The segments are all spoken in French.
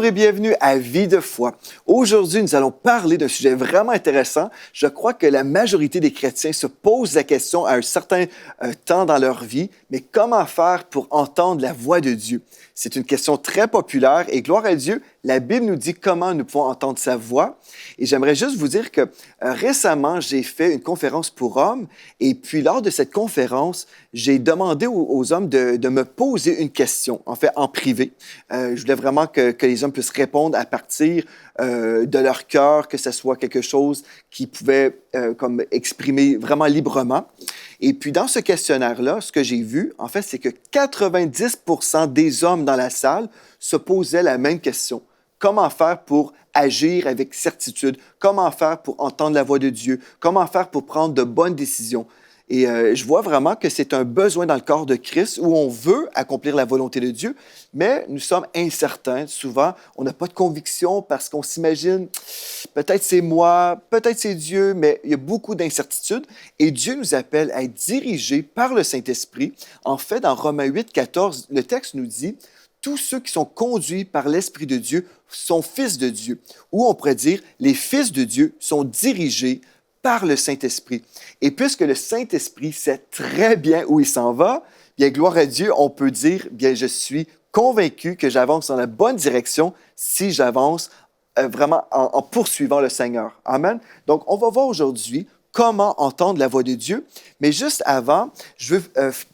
Bonjour et bienvenue à Vie de foi. Aujourd'hui, nous allons parler d'un sujet vraiment intéressant. Je crois que la majorité des chrétiens se posent la question à un certain temps dans leur vie, mais comment faire pour entendre la voix de Dieu? C'est une question très populaire et gloire à Dieu, la Bible nous dit comment nous pouvons entendre sa voix. Et j'aimerais juste vous dire que récemment, j'ai fait une conférence pour hommes et puis lors de cette conférence, j'ai demandé aux hommes de me poser une question, en fait en privé. Je voulais vraiment que les hommes puissent répondre à partir de leur cœur, que ce soit quelque chose qu'ils pouvaient comme exprimer vraiment librement. Et puis, dans ce questionnaire-là, ce que j'ai vu, en fait, c'est que 90% des hommes dans la salle se posaient la même question. Comment faire pour agir avec certitude? Comment faire pour entendre la voix de Dieu? Comment faire pour prendre de bonnes décisions? Et je vois vraiment que c'est un besoin dans le corps de Christ où on veut accomplir la volonté de Dieu, mais nous sommes incertains. Souvent, on n'a pas de conviction parce qu'on s'imagine, peut-être c'est moi, peut-être c'est Dieu, mais il y a beaucoup d'incertitudes. Et Dieu nous appelle à être dirigés par le Saint-Esprit. En fait, dans Romains 8, 14, le texte nous dit « Tous ceux qui sont conduits par l'Esprit de Dieu sont fils de Dieu ». Ou on pourrait dire « Les fils de Dieu sont dirigés par le Saint-Esprit ». Et puisque le Saint-Esprit sait très bien où il s'en va, bien, gloire à Dieu, on peut dire, bien, je suis convaincu que j'avance dans la bonne direction si j'avance vraiment en poursuivant le Seigneur. Amen. Donc, on va voir aujourd'hui comment entendre la voix de Dieu. Mais juste avant, je veux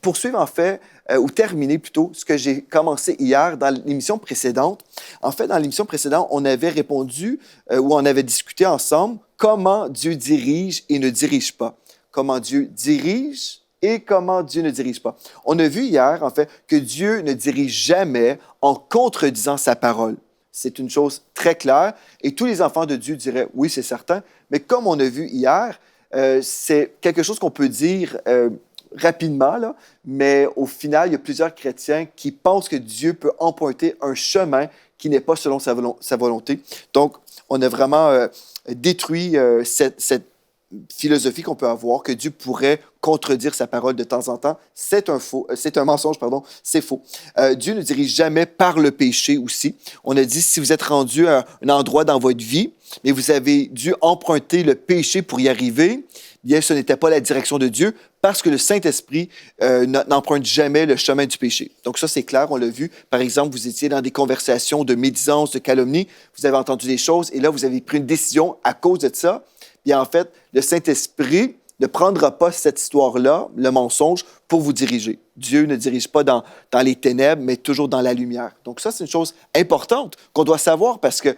poursuivre en fait, ou terminer plutôt, ce que j'ai commencé hier dans l'émission précédente. En fait, dans l'émission précédente, on avait répondu ou on avait discuté ensemble comment Dieu dirige et ne dirige pas. Comment Dieu dirige et comment Dieu ne dirige pas. On a vu hier, en fait, que Dieu ne dirige jamais en contredisant sa parole. C'est une chose très claire et tous les enfants de Dieu diraient « oui, c'est certain », mais comme on a vu hier, c'est quelque chose qu'on peut dire rapidement, là, mais au final, il y a plusieurs chrétiens qui pensent que Dieu peut emprunter un chemin qui n'est pas selon sa volonté. Donc, on a vraiment détruit cette philosophie qu'on peut avoir, que Dieu pourrait contredire sa parole de temps en temps. C'est un mensonge, pardon, c'est faux. Dieu ne dirige jamais par le péché aussi. On a dit, si vous êtes rendu à un endroit dans votre vie, mais vous avez dû emprunter le péché pour y arriver, bien, ce n'était pas la direction de Dieu, parce que le Saint-Esprit n'emprunte jamais le chemin du péché. Donc ça, c'est clair, on l'a vu. Par exemple, vous étiez dans des conversations de médisance, de calomnie, vous avez entendu des choses, et là, vous avez pris une décision à cause de ça. Bien, en fait, le Saint-Esprit ne prendra pas cette histoire-là, le mensonge, pour vous diriger. Dieu ne dirige pas dans les ténèbres, mais toujours dans la lumière. Donc ça, c'est une chose importante qu'on doit savoir parce que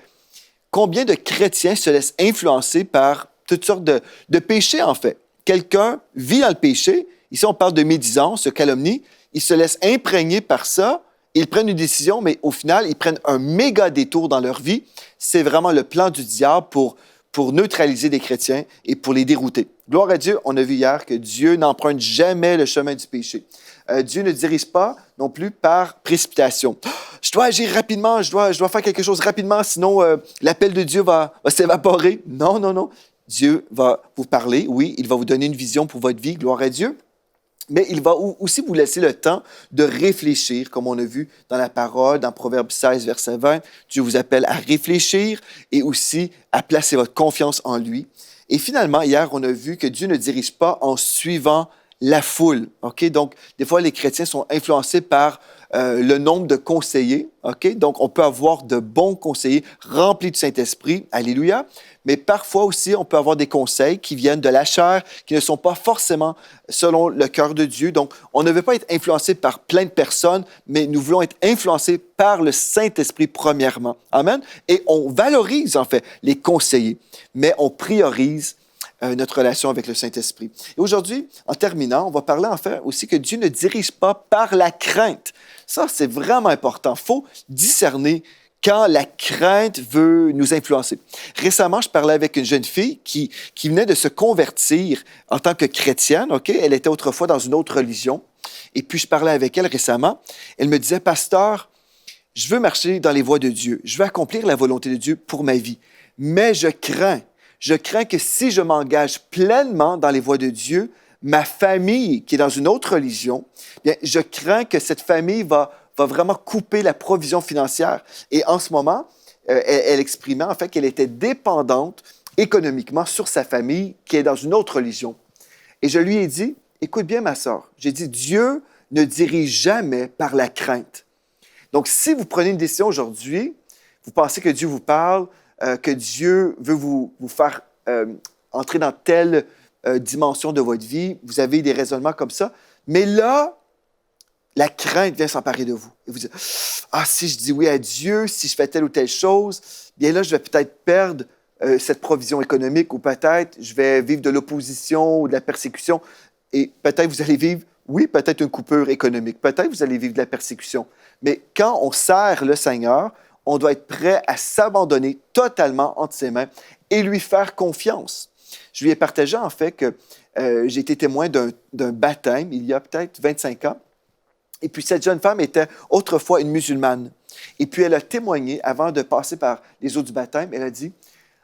combien de chrétiens se laissent influencer par toutes sortes de péchés, en fait. Quelqu'un vit dans le péché, ici on parle de médisance, de calomnie, ils se laissent imprégner par ça, ils prennent une décision, mais au final, ils prennent un méga détour dans leur vie. C'est vraiment le plan du diable pour neutraliser des chrétiens et pour les dérouter. Gloire à Dieu, on a vu hier que Dieu n'emprunte jamais le chemin du péché. Dieu ne dirige pas non plus par précipitation. Je dois agir rapidement, je dois faire quelque chose rapidement, sinon l'appel de Dieu va s'évaporer. Non, non, non. Dieu va vous parler, oui, il va vous donner une vision pour votre vie, gloire à Dieu. Mais il va aussi vous laisser le temps de réfléchir, comme on a vu dans la parole, dans Proverbe 16, verset 20. Dieu vous appelle à réfléchir et aussi à placer votre confiance en lui. Et finalement, hier, on a vu que Dieu ne dirige pas en suivant la foule. Okay? Donc, des fois, les chrétiens sont influencés par le nombre de conseillers. Okay? Donc, on peut avoir de bons conseillers remplis du Saint-Esprit. Alléluia. Mais parfois aussi, on peut avoir des conseils qui viennent de la chair, qui ne sont pas forcément selon le cœur de Dieu. Donc, on ne veut pas être influencé par plein de personnes, mais nous voulons être influencés par le Saint-Esprit premièrement. Amen. Et on valorise, en fait, les conseillers, mais on priorise notre relation avec le Saint-Esprit. Et aujourd'hui, en terminant, on va parler en fait aussi que Dieu ne dirige pas par la crainte. Ça, c'est vraiment important. Il faut discerner quand la crainte veut nous influencer. Récemment, je parlais avec une jeune fille qui venait de se convertir en tant que chrétienne. Okay? Elle était autrefois dans une autre religion. Et puis, je parlais avec elle récemment. Elle me disait, « Pasteur, je veux marcher dans les voies de Dieu. Je veux accomplir la volonté de Dieu pour ma vie. Mais je crains que si je m'engage pleinement dans les voies de Dieu, ma famille, qui est dans une autre religion, bien, je crains que cette famille va vraiment couper la provision financière. Et en ce moment, elle exprimait en fait qu'elle était dépendante économiquement sur sa famille qui est dans une autre religion. Et je lui ai dit, écoute bien ma sœur, j'ai dit, Dieu ne dirige jamais par la crainte. Donc, si vous prenez une décision aujourd'hui, vous pensez que Dieu vous parle, que Dieu veut vous faire entrer dans telle dimension de votre vie, vous avez des raisonnements comme ça, mais là, la crainte vient s'emparer de vous. Et vous dites, ah, si je dis oui à Dieu, si je fais telle ou telle chose, bien là, je vais peut-être perdre cette provision économique ou peut-être je vais vivre de l'opposition ou de la persécution. Et peut-être vous allez vivre, oui, peut-être une coupure économique, peut-être vous allez vivre de la persécution. Mais quand on sert le Seigneur, on doit être prêt à s'abandonner totalement entre ses mains et lui faire confiance. Je lui ai partagé en fait que j'ai été témoin d'un baptême il y a peut-être 25 ans. Et puis cette jeune femme était autrefois une musulmane. Et puis elle a témoigné avant de passer par les eaux du baptême. Elle a dit,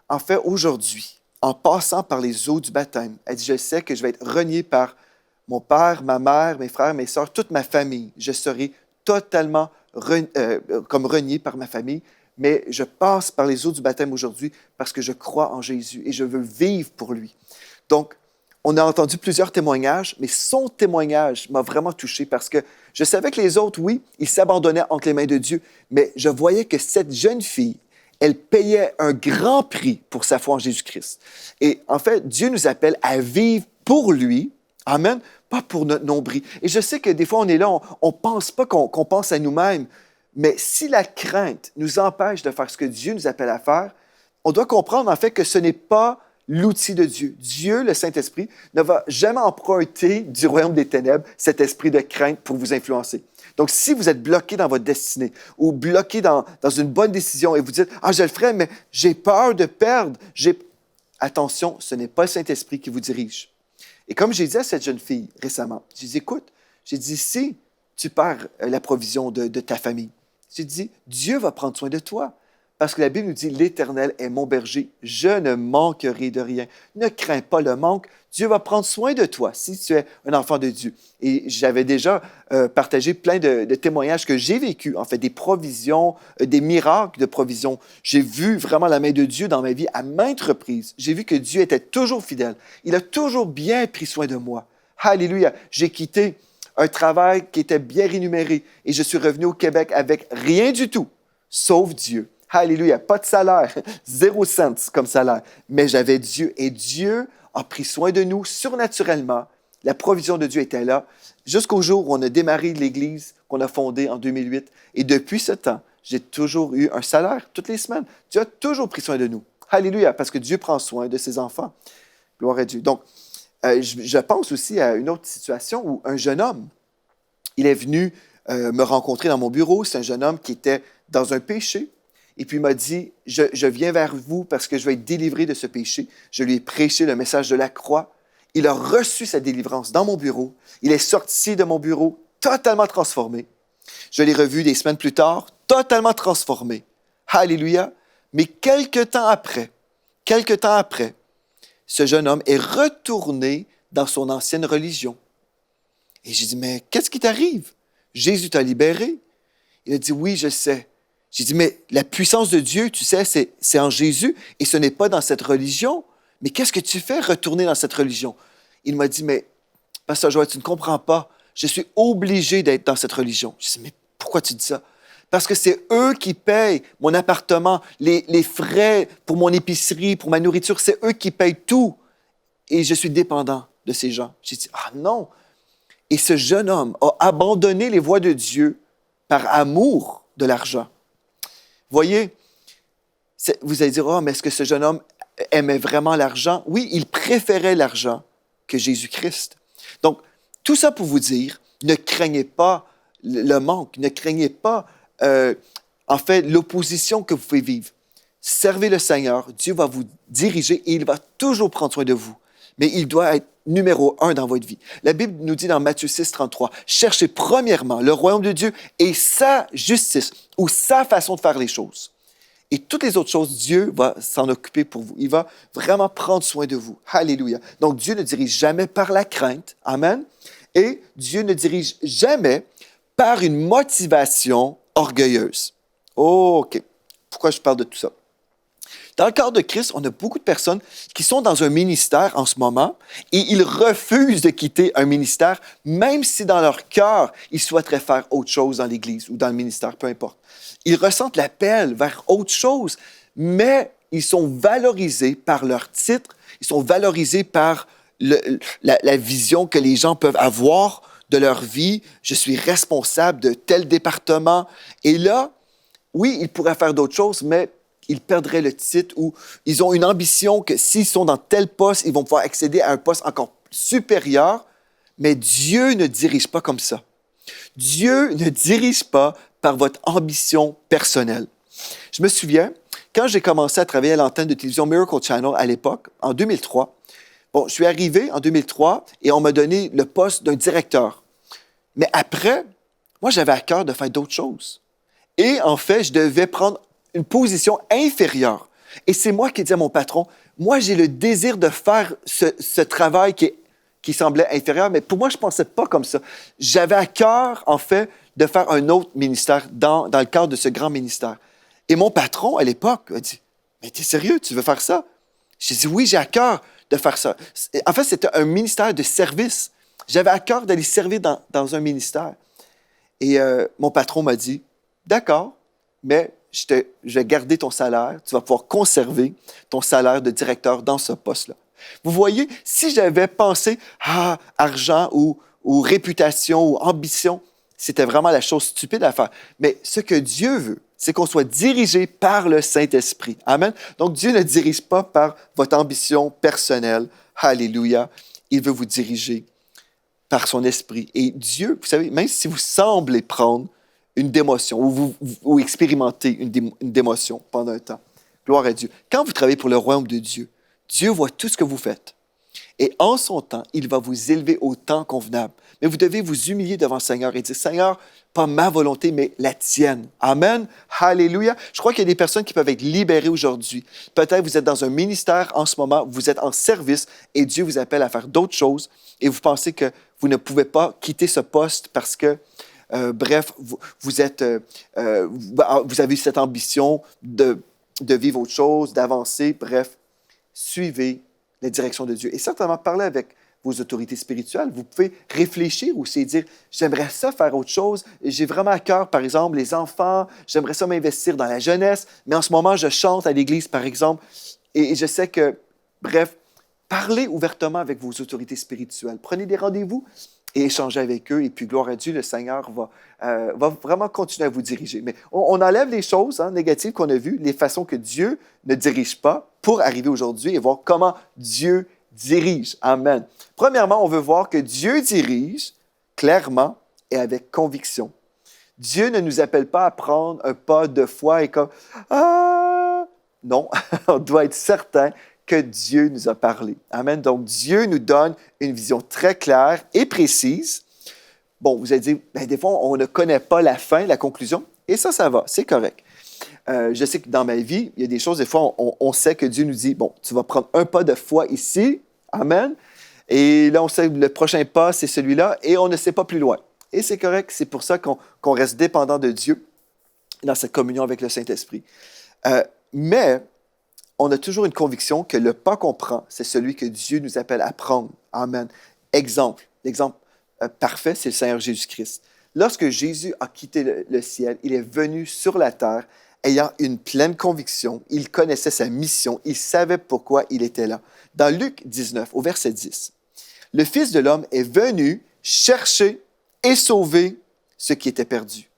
en fait, aujourd'hui, en passant par les eaux du baptême, elle dit, je sais que je vais être reniée par mon père, ma mère, mes frères, mes sœurs, toute ma famille. Je serai totalement comme reniée par ma famille, mais je passe par les eaux du baptême aujourd'hui parce que je crois en Jésus et je veux vivre pour lui. Donc, on a entendu plusieurs témoignages, mais son témoignage m'a vraiment touché parce que je savais que les autres, oui, ils s'abandonnaient entre les mains de Dieu, mais je voyais que cette jeune fille, elle payait un grand prix pour sa foi en Jésus-Christ. Et en fait, Dieu nous appelle à vivre pour lui, amen, pas pour notre nombril. Et je sais que des fois, on est là, on pense pas qu'on pense à nous-mêmes, mais si la crainte nous empêche de faire ce que Dieu nous appelle à faire, on doit comprendre en fait que ce n'est pas l'outil de Dieu. Dieu, le Saint-Esprit, ne va jamais emprunter du royaume des ténèbres cet esprit de crainte pour vous influencer. Donc, si vous êtes bloqué dans votre destinée ou bloqué dans une bonne décision et vous dites « Ah, je le ferai, mais j'ai peur de perdre. » Attention, ce n'est pas le Saint-Esprit qui vous dirige. Et comme j'ai dit à cette jeune fille récemment, j'ai dit « Écoute, j'ai dit, si tu perds la provision de ta famille, j'ai dit, Dieu va prendre soin de toi. » Parce que la Bible nous dit, l'Éternel est mon berger, je ne manquerai de rien. Ne crains pas le manque, Dieu va prendre soin de toi si tu es un enfant de Dieu. Et j'avais déjà partagé plein de témoignages que j'ai vécus, en fait, des provisions, des miracles de provision. J'ai vu vraiment la main de Dieu dans ma vie à maintes reprises. J'ai vu que Dieu était toujours fidèle. Il a toujours bien pris soin de moi. Alléluia! J'ai quitté un travail qui était bien rémunéré et je suis revenu au Québec avec rien du tout, sauf Dieu. Alléluia, pas de salaire, 0 cents comme salaire. Mais j'avais Dieu et Dieu a pris soin de nous surnaturellement. La provision de Dieu était là jusqu'au jour où on a démarré l'Église qu'on a fondée en 2008. Et depuis ce temps, j'ai toujours eu un salaire toutes les semaines. Dieu a toujours pris soin de nous. Alléluia, parce que Dieu prend soin de ses enfants. Gloire à Dieu. Donc, je pense aussi à une autre situation où un jeune homme, il est venu me rencontrer dans mon bureau. C'est un jeune homme qui était dans un péché. Et puis il m'a dit, je viens vers vous parce que je vais être délivré de ce péché. Je lui ai prêché le message de la croix. Il a reçu sa délivrance dans mon bureau. Il est sorti de mon bureau totalement transformé. Je l'ai revu des semaines plus tard, totalement transformé. Alléluia. Mais quelque temps après, ce jeune homme est retourné dans son ancienne religion. Et j'ai dit, mais qu'est-ce qui t'arrive? Jésus t'a libéré. Il a dit, oui, je sais. J'ai dit, mais la puissance de Dieu, tu sais, c'est en Jésus et ce n'est pas dans cette religion. Mais qu'est-ce que tu fais retourner dans cette religion? Il m'a dit, mais Pasteur Joël, tu ne comprends pas. Je suis obligé d'être dans cette religion. J'ai dit, mais pourquoi tu dis ça? Parce que c'est eux qui payent mon appartement, les frais pour mon épicerie, pour ma nourriture, c'est eux qui payent tout. Et je suis dépendant de ces gens. J'ai dit, ah non. Et ce jeune homme a abandonné les voies de Dieu par amour de l'argent. Voyez, vous allez dire, oh, mais est-ce que ce jeune homme aimait vraiment l'argent? Oui, il préférait l'argent que Jésus-Christ. Donc, tout ça pour vous dire, ne craignez pas le manque, ne craignez pas, en fait, l'opposition que vous pouvez vivre. Servez le Seigneur, Dieu va vous diriger et il va toujours prendre soin de vous. Mais il doit être numéro 1 dans votre vie. La Bible nous dit dans Matthieu 6, 33, « Cherchez premièrement le royaume de Dieu et sa justice ou sa façon de faire les choses. Et toutes les autres choses, Dieu va s'en occuper pour vous. Il va vraiment prendre soin de vous. Alléluia. Donc, Dieu ne dirige jamais par la crainte. Amen. Et Dieu ne dirige jamais par une motivation orgueilleuse. Oh, OK. pourquoi je parle de tout ça? Dans le corps de Christ, on a beaucoup de personnes qui sont dans un ministère en ce moment et ils refusent de quitter un ministère, même si dans leur cœur, ils souhaiteraient faire autre chose dans l'Église ou dans le ministère, peu importe. Ils ressentent l'appel vers autre chose, mais ils sont valorisés par leur titre, ils sont valorisés par la vision que les gens peuvent avoir de leur vie. Je suis responsable de tel département. Et là, oui, ils pourraient faire d'autres choses, mais ils perdraient le titre ou ils ont une ambition que s'ils sont dans tel poste, ils vont pouvoir accéder à un poste encore supérieur. Mais Dieu ne dirige pas comme ça. Dieu ne dirige pas par votre ambition personnelle. Je me souviens, quand j'ai commencé à travailler à l'antenne de télévision Miracle Channel à l'époque, en 2003, je suis arrivé en 2003 et on m'a donné le poste d'un directeur. Mais après, moi, j'avais à cœur de faire d'autres choses. Et en fait, je devais prendre une position inférieure. Et c'est moi qui ai dit à mon patron, moi, j'ai le désir de faire ce travail qui semblait inférieur, mais pour moi, je ne pensais pas comme ça. J'avais à cœur, en fait, de faire un autre ministère dans le cadre de ce grand ministère. Et mon patron, à l'époque, a dit, mais t'es sérieux, tu veux faire ça? J'ai dit, oui, j'ai à cœur de faire ça. En fait, c'était un ministère de service. J'avais à cœur d'aller servir dans un ministère. Et mon patron m'a dit, d'accord, mais je vais garder ton salaire, tu vas pouvoir conserver ton salaire de directeur dans ce poste-là. Vous voyez, si j'avais pensé, argent ou réputation ou ambition, c'était vraiment la chose stupide à faire. Mais ce que Dieu veut, c'est qu'on soit dirigé par le Saint-Esprit. Amen. Donc, Dieu ne dirige pas par votre ambition personnelle. Alléluia. Il veut vous diriger par son esprit. Et Dieu, vous savez, même si vous semblez prendre une démotion ou expérimenter une démotion pendant un temps, gloire à Dieu. Quand vous travaillez pour le royaume de Dieu, Dieu voit tout ce que vous faites. Et en son temps, il va vous élever au temps convenable. Mais vous devez vous humilier devant le Seigneur et dire, Seigneur, pas ma volonté, mais la tienne. Amen. Alléluia. Je crois qu'il y a des personnes qui peuvent être libérées aujourd'hui. Peut-être vous êtes dans un ministère en ce moment, vous êtes en service et Dieu vous appelle à faire d'autres choses et vous pensez que vous ne pouvez pas quitter ce poste parce que, vous avez eu cette ambition de vivre autre chose, d'avancer. Bref, suivez la direction de Dieu. Et certainement, parlez avec vos autorités spirituelles. Vous pouvez réfléchir aussi et dire, j'aimerais ça faire autre chose. J'ai vraiment à cœur, par exemple, les enfants. J'aimerais ça m'investir dans la jeunesse. Mais en ce moment, je chante à l'église, par exemple. Et je sais que, bref, parlez ouvertement avec vos autorités spirituelles. Prenez des rendez-vous et échangez avec eux. Et puis, gloire à Dieu, le Seigneur va vraiment continuer à vous diriger. Mais on enlève les choses négatives qu'on a vues, les façons que Dieu ne dirige pas pour arriver aujourd'hui et voir comment Dieu dirige. Amen. Premièrement, on veut voir que Dieu dirige clairement et avec conviction. Dieu ne nous appelle pas à prendre un pas de foi et comme « Ah! » Non, on doit être certain que Dieu nous a parlé. Amen. Donc, Dieu nous donne une vision très claire et précise. Bon, vous allez dire, des fois, on ne connaît pas la fin, la conclusion, et ça va, c'est correct. Je sais que dans ma vie, il y a des choses, des fois, on sait que Dieu nous dit, bon, tu vas prendre un pas de foi ici, amen, et là, on sait que le prochain pas, c'est celui-là, et on ne sait pas plus loin. Et c'est correct, c'est pour ça qu'on reste dépendant de Dieu dans cette communion avec le Saint-Esprit. Mais on a toujours une conviction que le pas qu'on prend, c'est celui que Dieu nous appelle à prendre. Amen. L'exemple parfait, c'est le Seigneur Jésus-Christ. Lorsque Jésus a quitté le ciel, il est venu sur la terre ayant une pleine conviction. Il connaissait sa mission. Il savait pourquoi il était là. Dans Luc 19, au verset 10, « Le Fils de l'homme est venu chercher et sauver ce qui était perdu. »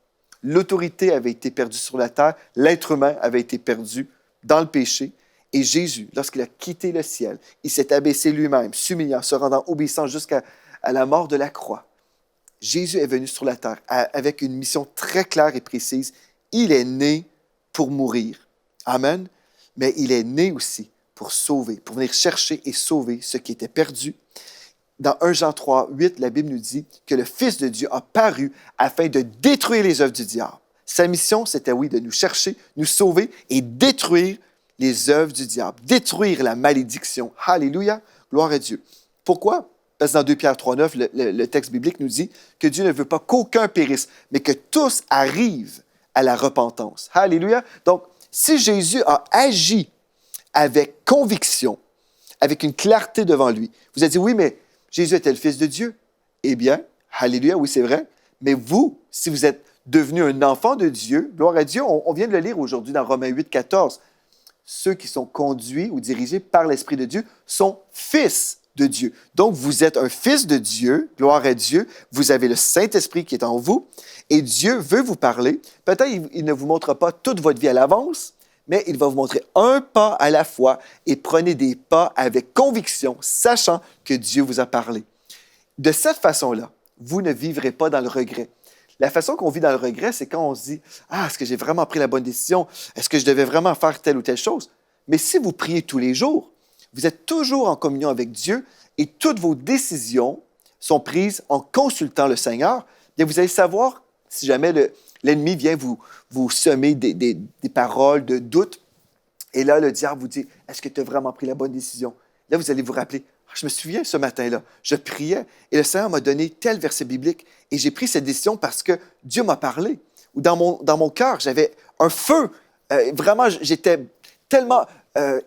L'autorité avait été perdue sur la terre. L'être humain avait été perdu dans le péché. Et Jésus, lorsqu'il a quitté le ciel, il s'est abaissé lui-même, s'humiliant, se rendant obéissant jusqu'à la mort de la croix. Jésus est venu sur la terre avec une mission très claire et précise. Il est né pour mourir. Amen. Mais il est né aussi pour sauver, pour venir chercher et sauver ce qui était perdu. Dans 1 Jean 3, 8, la Bible nous dit que le Fils de Dieu a paru afin de détruire les œuvres du diable. Sa mission, c'était, oui, de nous chercher, nous sauver et détruire les œuvres du diable, détruire la malédiction. Alléluia, gloire à Dieu. Pourquoi? Parce que dans 2 Pierre 3, 9, le texte biblique nous dit que Dieu ne veut pas qu'aucun périsse, mais que tous arrivent à la repentance. Alléluia. Donc, Si Jésus a agi avec conviction, avec une clarté devant lui, vous avez dit, oui, mais Jésus était le Fils de Dieu. Eh bien, alléluia, oui, c'est vrai. Mais vous, si vous êtes devenu un enfant de Dieu, gloire à Dieu, on vient de le lire aujourd'hui dans Romains 8, 14. Ceux qui sont conduits ou dirigés par l'Esprit de Dieu sont fils de Dieu. Donc, vous êtes un fils de Dieu, gloire à Dieu, vous avez le Saint-Esprit qui est en vous, et Dieu veut vous parler. Peut-être il ne vous montre pas toute votre vie à l'avance, mais il va vous montrer un pas à la fois et prenez des pas avec conviction, sachant que Dieu vous a parlé. De cette façon-là, vous ne vivrez pas dans le regret. La façon qu'on vit dans le regret, c'est quand on se dit « Ah, est-ce que j'ai vraiment pris la bonne décision? Est-ce que je devais vraiment faire telle ou telle chose? » Mais si vous priez tous les jours, vous êtes toujours en communion avec Dieu et toutes vos décisions sont prises en consultant le Seigneur, bien vous allez savoir si jamais l'ennemi vient vous semer des paroles de doute. Et là, le diable vous dit « Est-ce que tu as vraiment pris la bonne décision? » Là, vous allez vous rappeler « Je me souviens ce matin-là, je priais et le Seigneur m'a donné tel verset biblique et j'ai pris cette décision parce que Dieu m'a parlé. » Ou dans mon cœur, j'avais un feu. Vraiment, j'étais tellement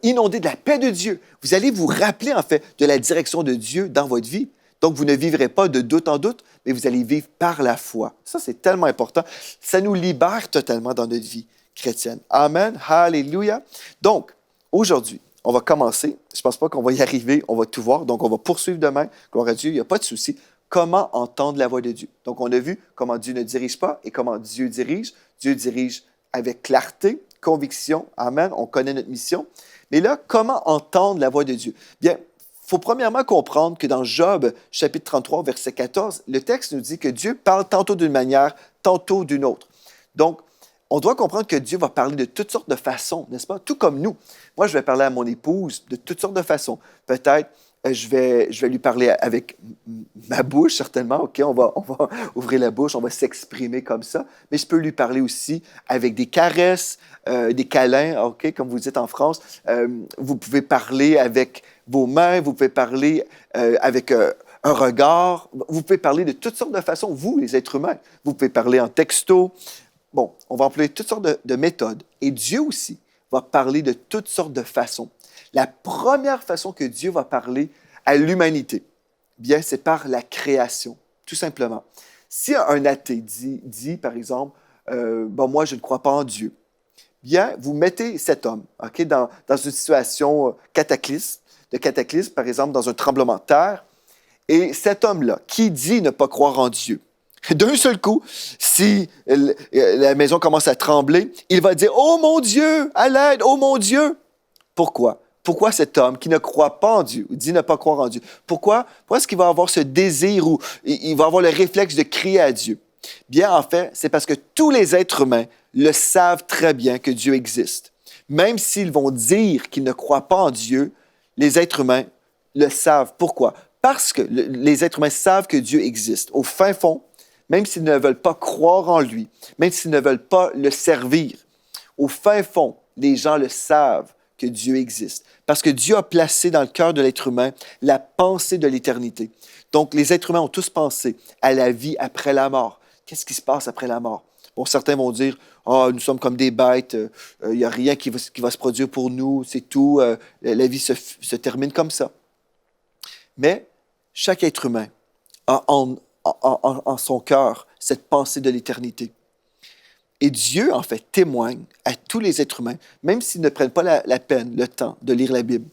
inondé de la paix de Dieu. Vous allez vous rappeler, en fait, de la direction de Dieu dans votre vie. Donc, vous ne vivrez pas de doute en doute, mais vous allez vivre par la foi. Ça, c'est tellement important. Ça nous libère totalement dans notre vie chrétienne. Amen. Alléluia. Donc, aujourd'hui, on va commencer. Je ne pense pas qu'on va y arriver. On va tout voir. Donc, on va poursuivre demain. Gloire à Dieu, il n'y a pas de souci. Comment entendre la voix de Dieu? Donc, on a vu comment Dieu ne dirige pas et comment Dieu dirige. Dieu dirige avec clarté, conviction. Amen. On connaît notre mission. Mais là, comment entendre la voix de Dieu? Bien, il faut premièrement comprendre que dans Job, chapitre 33, verset 14, le texte nous dit que Dieu parle tantôt d'une manière, tantôt d'une autre. Donc, on doit comprendre que Dieu va parler de toutes sortes de façons, n'est-ce pas? Tout comme nous. Moi, je vais parler à mon épouse de toutes sortes de façons. Peut-être, je vais lui parler avec ma bouche, certainement. OK, on va ouvrir la bouche, on va s'exprimer comme ça. Mais je peux lui parler aussi avec des caresses, des câlins, OK, comme vous dites en France. Vous pouvez parler avec vos mains, vous pouvez parler avec un regard. Vous pouvez parler de toutes sortes de façons, vous, les êtres humains. Vous pouvez parler en texto. Bon, on va employer toutes sortes de méthodes. Et Dieu aussi va parler de toutes sortes de façons. La première façon que Dieu va parler à l'humanité, bien, c'est par la création, tout simplement. Si un athée dit par exemple, bon, moi, je ne crois pas en Dieu, bien, vous mettez cet homme, OK, dans une situation cataclysme, par exemple, dans un tremblement de terre, et cet homme-là, qui dit ne pas croire en Dieu, d'un seul coup, si la maison commence à trembler, il va dire « Oh mon Dieu, à l'aide, oh mon Dieu! » Pourquoi? Pourquoi cet homme qui ne croit pas en Dieu, dit ne pas croire en Dieu, pourquoi est-ce qu'il va avoir ce désir ou il va avoir le réflexe de crier à Dieu? Bien, en fait, c'est parce que tous les êtres humains le savent très bien que Dieu existe. Même s'ils vont dire qu'ils ne croient pas en Dieu, les êtres humains le savent. Pourquoi? Parce que les êtres humains savent que Dieu existe. Au fin fond, même s'ils ne veulent pas croire en lui, même s'ils ne veulent pas le servir, au fin fond, les gens le savent que Dieu existe. Parce que Dieu a placé dans le cœur de l'être humain la pensée de l'éternité. Donc, les êtres humains ont tous pensé à la vie après la mort. Qu'est-ce qui se passe après la mort? Bon, certains vont dire, « Ah, nous sommes comme des bêtes, il n'y a rien qui va se produire pour nous, c'est tout, la vie se termine comme ça. » Mais chaque être humain a en son cœur cette pensée de l'éternité. Et Dieu, en fait, témoigne à tous les êtres humains, même s'ils ne prennent pas la peine, le temps de lire la Bible.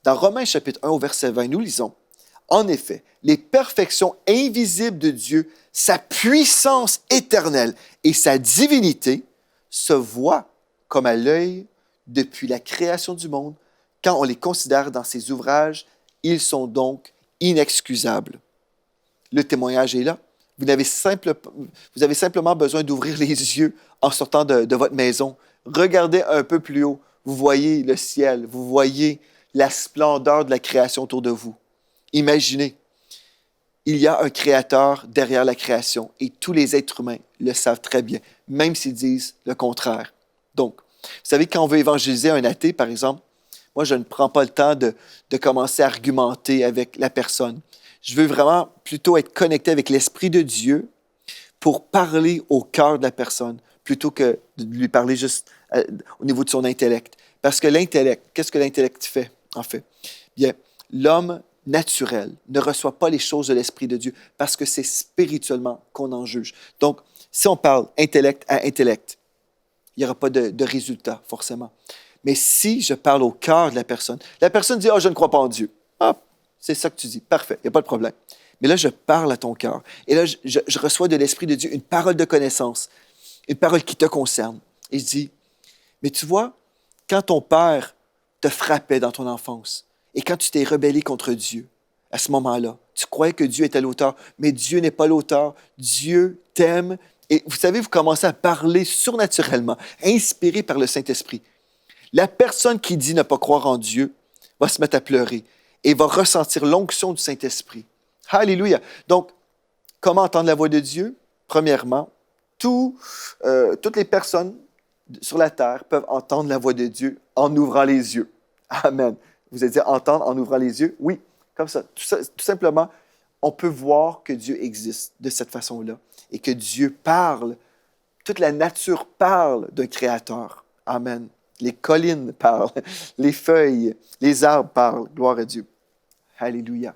Dans Romains chapitre 1 au verset 20, nous lisons, « En effet, les perfections invisibles de Dieu, sa puissance éternelle et sa divinité se voient comme à l'œil depuis la création du monde. Quand on les considère dans ses ouvrages, ils sont donc inexcusables. » Le témoignage est là. Vous avez simplement besoin d'ouvrir les yeux en sortant de votre maison. Regardez un peu plus haut. Vous voyez le ciel. Vous voyez la splendeur de la création autour de vous. Imaginez, il y a un créateur derrière la création et tous les êtres humains le savent très bien, même s'ils disent le contraire. Donc, vous savez, quand on veut évangéliser un athée, par exemple, moi, je ne prends pas le temps de commencer à argumenter avec la personne. Je veux vraiment plutôt être connecté avec l'Esprit de Dieu pour parler au cœur de la personne, plutôt que de lui parler juste au niveau de son intellect. Parce que l'intellect, qu'est-ce que l'intellect fait, en fait? Bien, l'homme naturel ne reçoit pas les choses de l'Esprit de Dieu parce que c'est spirituellement qu'on en juge. Donc, si on parle intellect à intellect, il n'y aura pas de résultat, forcément. Mais si je parle au cœur de la personne dit « Ah, je ne crois pas en Dieu. » Ah, c'est ça que tu dis. Parfait, il n'y a pas de problème. Mais là, je parle à ton cœur. Et là, je reçois de l'Esprit de Dieu une parole de connaissance, une parole qui te concerne. Et je dis, mais tu vois, quand ton père te frappait dans ton enfance et quand tu t'es rebellé contre Dieu, à ce moment-là, tu croyais que Dieu était l'auteur, mais Dieu n'est pas l'auteur. Dieu t'aime. Et vous savez, vous commencez à parler surnaturellement, inspiré par le Saint-Esprit. La personne qui dit ne pas croire en Dieu va se mettre à pleurer et va ressentir l'onction du Saint-Esprit. Alléluia. Donc, comment entendre la voix de Dieu? Premièrement, toutes les personnes sur la terre peuvent entendre la voix de Dieu en ouvrant les yeux. Amen. Vous allez dire entendre en ouvrant les yeux? Oui, comme ça. Tout simplement, on peut voir que Dieu existe de cette façon-là et que Dieu parle. Toute la nature parle d'un créateur. Amen. Les collines parlent, les feuilles, les arbres parlent. Gloire à Dieu. Alléluia.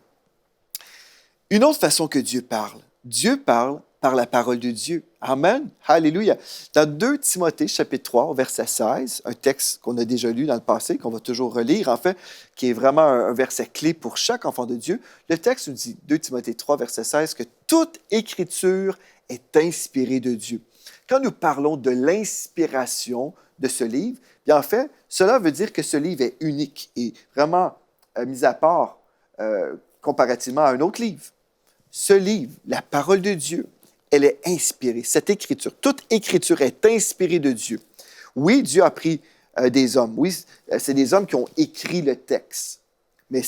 Une autre façon que Dieu parle par la parole de Dieu. Amen. Alléluia. Dans 2 Timothée, chapitre 3, verset 16, un texte qu'on a déjà lu dans le passé, qu'on va toujours relire, en fait, qui est vraiment un verset clé pour chaque enfant de Dieu. Le texte nous dit, 2 Timothée 3, verset 16, que toute écriture est inspirée de Dieu. Quand nous parlons de l'inspiration de ce livre, bien en fait, cela veut dire que ce livre est unique et vraiment mis à part comparativement à un autre livre. Ce livre, la parole de Dieu, elle est inspirée. Cette écriture, toute écriture est inspirée de Dieu. Oui, Dieu a pris des hommes. Oui, c'est des hommes qui ont écrit le texte. Mais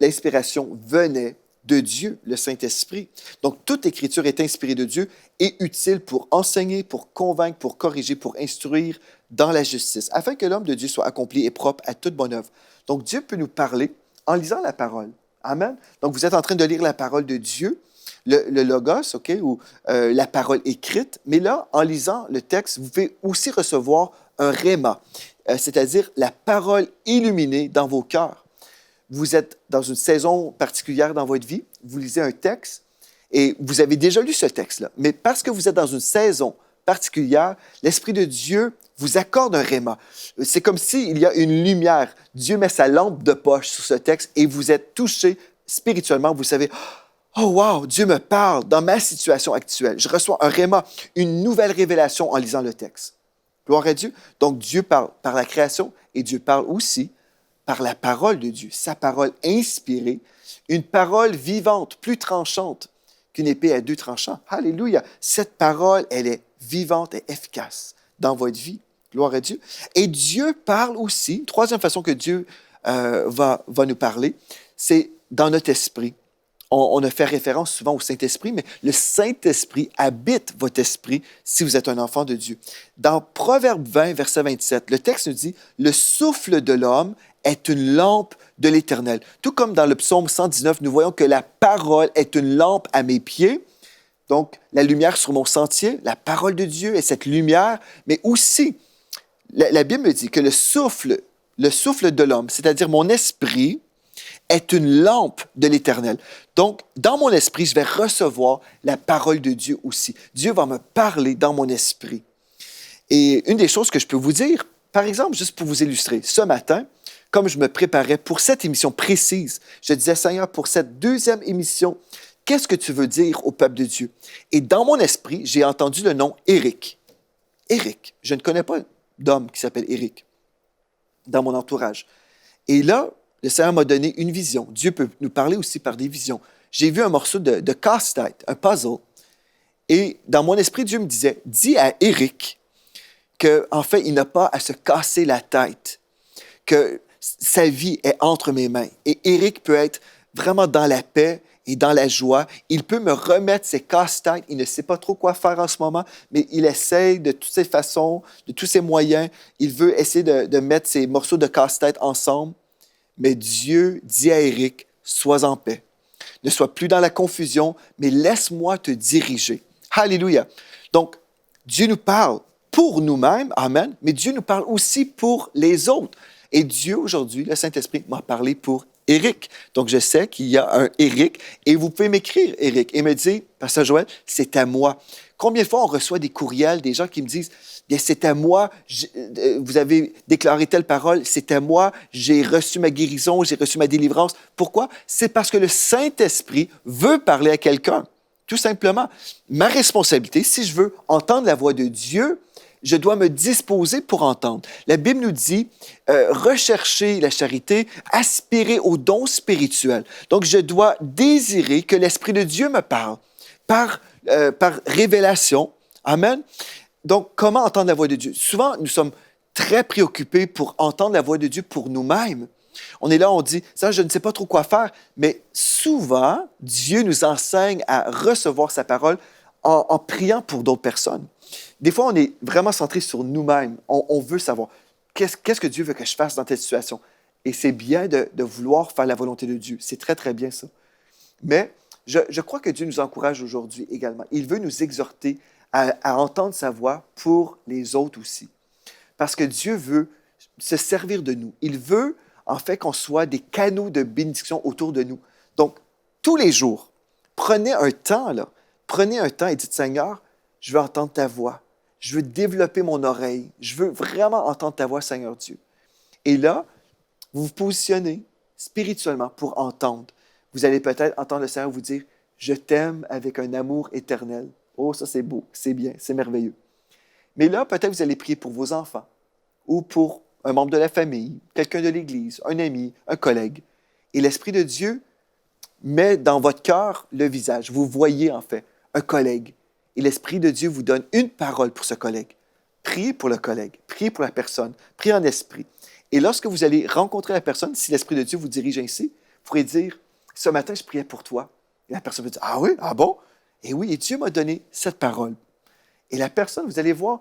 l'inspiration venait de Dieu, le Saint-Esprit. Donc, toute écriture est inspirée de Dieu et utile pour enseigner, pour convaincre, pour corriger, pour instruire dans la justice, afin que l'homme de Dieu soit accompli et propre à toute bonne œuvre. Donc, Dieu peut nous parler en lisant la parole. Amen. Donc, vous êtes en train de lire la parole de Dieu, le logos, OK, ou la parole écrite. Mais là, en lisant le texte, vous pouvez aussi recevoir un réma, c'est-à-dire la parole illuminée dans vos cœurs. Vous êtes dans une saison particulière dans votre vie, vous lisez un texte et vous avez déjà lu ce texte-là. Mais parce que vous êtes dans une saison particulière, l'Esprit de Dieu vous accorde un réma. C'est comme s'il y a une lumière. Dieu met sa lampe de poche sur ce texte et vous êtes touché spirituellement. Vous savez, oh wow, Dieu me parle dans ma situation actuelle. Je reçois un réma, une nouvelle révélation en lisant le texte. Gloire à Dieu. Donc Dieu parle par la création et Dieu parle aussi par la parole de Dieu, sa parole inspirée, une parole vivante, plus tranchante qu'une épée à 2 tranchants. Alléluia. Cette parole, elle est vivante et efficace dans votre vie. Gloire à Dieu. Et Dieu parle aussi, une troisième façon que Dieu va nous parler, c'est dans notre esprit. On a fait référence souvent au Saint-Esprit, mais le Saint-Esprit habite votre esprit si vous êtes un enfant de Dieu. Dans Proverbe 20, verset 27, le texte nous dit « Le souffle de l'homme est une lampe de l'Éternel. » Tout comme dans le psaume 119, nous voyons que la parole est une lampe à mes pieds. Donc, la lumière sur mon sentier, la parole de Dieu est cette lumière, mais aussi, la Bible me dit que le souffle de l'homme, c'est-à-dire mon esprit, est une lampe de l'Éternel. Donc, dans mon esprit, je vais recevoir la parole de Dieu aussi. Dieu va me parler dans mon esprit. Et une des choses que je peux vous dire, par exemple, juste pour vous illustrer, ce matin, comme je me préparais pour cette émission précise, je disais, Seigneur, pour cette deuxième émission, qu'est-ce que tu veux dire au peuple de Dieu? Et dans mon esprit, j'ai entendu le nom Éric. Éric. Je ne connais pas d'homme qui s'appelle Éric dans mon entourage. Et là, le Seigneur m'a donné une vision. Dieu peut nous parler aussi par des visions. J'ai vu un morceau de casse-tête, un puzzle. Et dans mon esprit, Dieu me disait, dis à Éric qu'en fait, il n'a pas à se casser la tête, que sa vie est entre mes mains. Et Éric peut être vraiment dans la paix et dans la joie. Il peut me remettre ses casse-têtes. Il ne sait pas trop quoi faire en ce moment, mais il essaye de toutes ses façons, de tous ses moyens. Il veut essayer de mettre ces morceaux de casse-tête ensemble. Mais Dieu dit à Éric, sois en paix. Ne sois plus dans la confusion, mais laisse-moi te diriger. Alléluia. Donc, Dieu nous parle pour nous-mêmes, amen, mais Dieu nous parle aussi pour les autres. Et Dieu, aujourd'hui, le Saint-Esprit m'a parlé pour Éric. Donc, je sais qu'il y a un Éric et vous pouvez m'écrire, Éric, et me dire, Pasteur Joël, c'est à moi. Combien de fois on reçoit des courriels, des gens qui me disent, bien, c'est à moi, vous avez déclaré telle parole, c'est à moi, j'ai reçu ma guérison, j'ai reçu ma délivrance. Pourquoi? C'est parce que le Saint-Esprit veut parler à quelqu'un. Tout simplement. Ma responsabilité, si je veux entendre la voix de Dieu, je dois me disposer pour entendre. La Bible nous dit, rechercher la charité, aspirer aux dons spirituels. Donc, je dois désirer que l'Esprit de Dieu me parle par révélation. Amen. Donc, comment entendre la voix de Dieu? Souvent, nous sommes très préoccupés pour entendre la voix de Dieu pour nous-mêmes. On est là, on dit, ça, je ne sais pas trop quoi faire, mais souvent, Dieu nous enseigne à recevoir sa parole en priant pour d'autres personnes. Des fois, on est vraiment centré sur nous-mêmes. On veut savoir qu'est-ce que Dieu veut que je fasse dans telle situation. Et c'est bien de vouloir faire la volonté de Dieu. C'est très, très bien ça. Mais je crois que Dieu nous encourage aujourd'hui également. Il veut nous exhorter à entendre sa voix pour les autres aussi. Parce que Dieu veut se servir de nous. Il veut, en fait, qu'on soit des canaux de bénédiction autour de nous. Donc, tous les jours, prenez un temps et dites, Seigneur, je veux entendre ta voix. Je veux développer mon oreille. Je veux vraiment entendre ta voix, Seigneur Dieu. Et là, vous vous positionnez spirituellement pour entendre. Vous allez peut-être entendre le Seigneur vous dire, je t'aime avec un amour éternel. Oh, ça c'est beau, c'est bien, c'est merveilleux. Mais là, peut-être vous allez prier pour vos enfants ou pour un membre de la famille, quelqu'un de l'Église, un ami, un collègue. Et l'Esprit de Dieu met dans votre cœur le visage. Vous voyez en fait un collègue. Et l'Esprit de Dieu vous donne une parole pour ce collègue. Priez pour le collègue, priez pour la personne, priez en esprit. Et lorsque vous allez rencontrer la personne, si l'Esprit de Dieu vous dirige ainsi, vous pourrez dire, ce matin, je priais pour toi. Et la personne va dire, ah oui, ah bon? Et oui, et Dieu m'a donné cette parole. Et la personne, vous allez voir,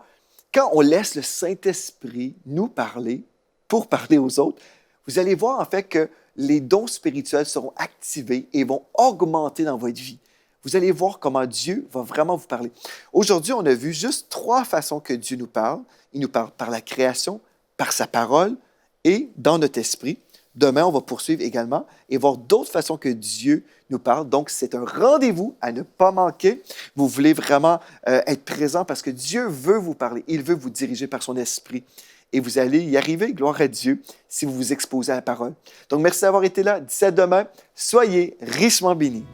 quand on laisse le Saint-Esprit nous parler pour parler aux autres, vous allez voir en fait que les dons spirituels seront activés et vont augmenter dans votre vie. Vous allez voir comment Dieu va vraiment vous parler. Aujourd'hui, on a vu juste 3 façons que Dieu nous parle. Il nous parle par la création, par sa parole et dans notre esprit. Demain, on va poursuivre également et voir d'autres façons que Dieu nous parle. Donc, c'est un rendez-vous à ne pas manquer. Vous voulez vraiment être présent parce que Dieu veut vous parler. Il veut vous diriger par son esprit. Et vous allez y arriver, gloire à Dieu, si vous vous exposez à la parole. Donc, merci d'avoir été là. D'ici à demain, soyez richement bénis.